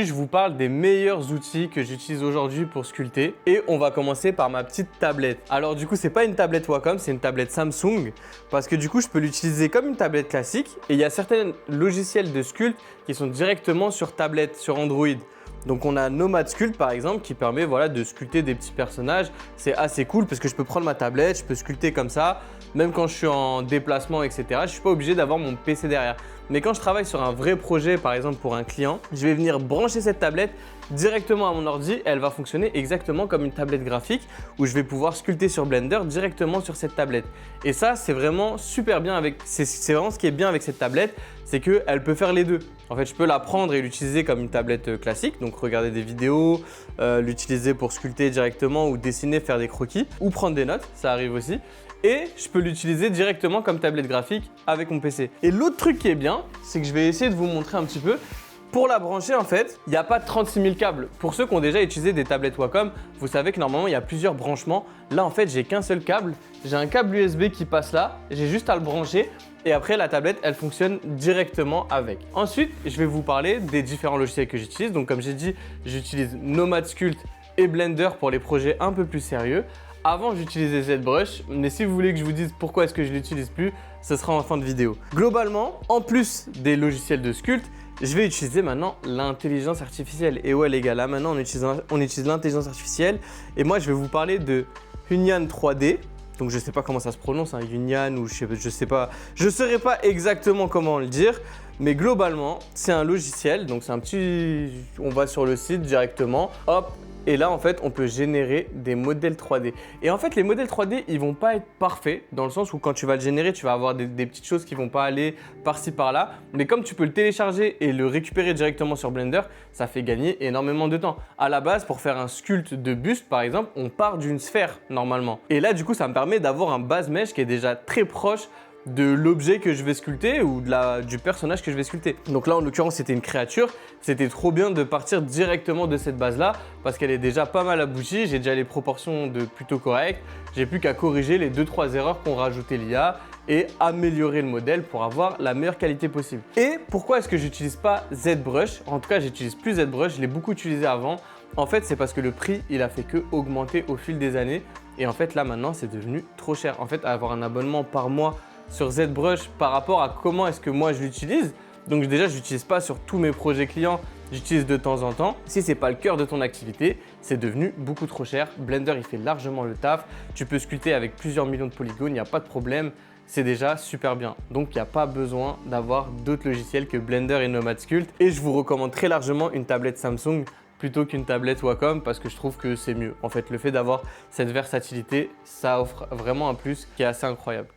Je vous parle des meilleurs outils que j'utilise aujourd'hui pour sculpter et on va commencer par ma petite tablette. Alors du coup, c'est pas une tablette Wacom, c'est une tablette Samsung parce que du coup, je peux l'utiliser comme une tablette classique et il y a certains logiciels de sculpt qui sont directement sur tablette, sur Android. Donc on a Nomad Sculpt par exemple qui permet de sculpter des petits personnages. C'est assez cool parce que je peux prendre ma tablette, je peux sculpter comme ça. Même quand je suis en déplacement, etc., je ne suis pas obligé d'avoir mon PC derrière. Mais quand je travaille sur un vrai projet, par exemple pour un client, je vais venir brancher cette tablette directement à mon ordi. Elle va fonctionner exactement comme une tablette graphique où je vais pouvoir sculpter sur Blender directement sur cette tablette. Et ça, c'est vraiment super bien c'est vraiment ce qui est bien avec cette tablette, c'est qu'elle peut faire les deux. En fait, je peux la prendre et l'utiliser comme une tablette classique, donc regarder des vidéos, l'utiliser pour sculpter directement ou dessiner, faire des croquis ou prendre des notes, ça arrive aussi. Et je peux l'utiliser directement comme tablette graphique avec mon PC. Et l'autre truc qui est bien, c'est que je vais essayer de vous montrer un petit peu. Pour la brancher, en fait, il n'y a pas 36 000 câbles. Pour ceux qui ont déjà utilisé des tablettes Wacom, vous savez que normalement, il y a plusieurs branchements. Là, en fait, j'ai qu'un seul câble. J'ai un câble USB qui passe là. J'ai juste à le brancher. Et après, la tablette, elle fonctionne directement avec. Ensuite, je vais vous parler des différents logiciels que j'utilise. Donc, comme j'ai dit, j'utilise Nomad Sculpt et Blender pour les projets un peu plus sérieux. Avant, j'utilisais ZBrush, mais si vous voulez que je vous dise pourquoi est-ce que je ne l'utilise plus, ce sera en fin de vidéo. Globalement, en plus des logiciels de sculpt, je vais utiliser maintenant l'intelligence artificielle. Et ouais les gars, là maintenant on utilise l'intelligence artificielle. Et moi je vais vous parler de Hunyan 3D. Donc je ne sais pas comment ça se prononce, Hunyan ou je sais pas. Je ne saurais pas exactement comment le dire. Mais globalement, c'est un logiciel. Donc c'est un petit... On va sur le site directement. Hop. Et là, en fait, on peut générer des modèles 3D. Et en fait, les modèles 3D, ils vont pas être parfaits dans le sens où quand tu vas le générer, tu vas avoir des petites choses qui vont pas aller par-ci, par-là. Mais comme tu peux le télécharger et le récupérer directement sur Blender, ça fait gagner énormément de temps. À la base, pour faire un sculpt de buste, par exemple, on part d'une sphère normalement. Et là, du coup, ça me permet d'avoir un base mesh qui est déjà très proche de l'objet que je vais sculpter ou du personnage que je vais sculpter. Donc là, en l'occurrence, c'était une créature. C'était trop bien de partir directement de cette base-là parce qu'elle est déjà pas mal aboutie. J'ai déjà les proportions plutôt correctes. J'ai plus qu'à corriger les 2-3 erreurs qu'ont rajouté l'IA et améliorer le modèle pour avoir la meilleure qualité possible. Et pourquoi est-ce que j'utilise pas ZBrush? En tout cas, j'utilise plus ZBrush. Je l'ai beaucoup utilisé avant. En fait, c'est parce que le prix, il a fait que augmenter au fil des années. Et en fait, là, maintenant, c'est devenu trop cher. En fait, avoir un abonnement par mois sur ZBrush par rapport à comment est-ce que moi je l'utilise. Donc déjà, je l'utilise pas sur tous mes projets clients, j'utilise de temps en temps. Si ce n'est pas le cœur de ton activité, c'est devenu beaucoup trop cher. Blender, il fait largement le taf. Tu peux sculpter avec plusieurs millions de polygones, il n'y a pas de problème. C'est déjà super bien. Donc, il n'y a pas besoin d'avoir d'autres logiciels que Blender et Nomad Sculpt. Et je vous recommande très largement une tablette Samsung plutôt qu'une tablette Wacom parce que je trouve que c'est mieux. En fait, le fait d'avoir cette versatilité, ça offre vraiment un plus qui est assez incroyable.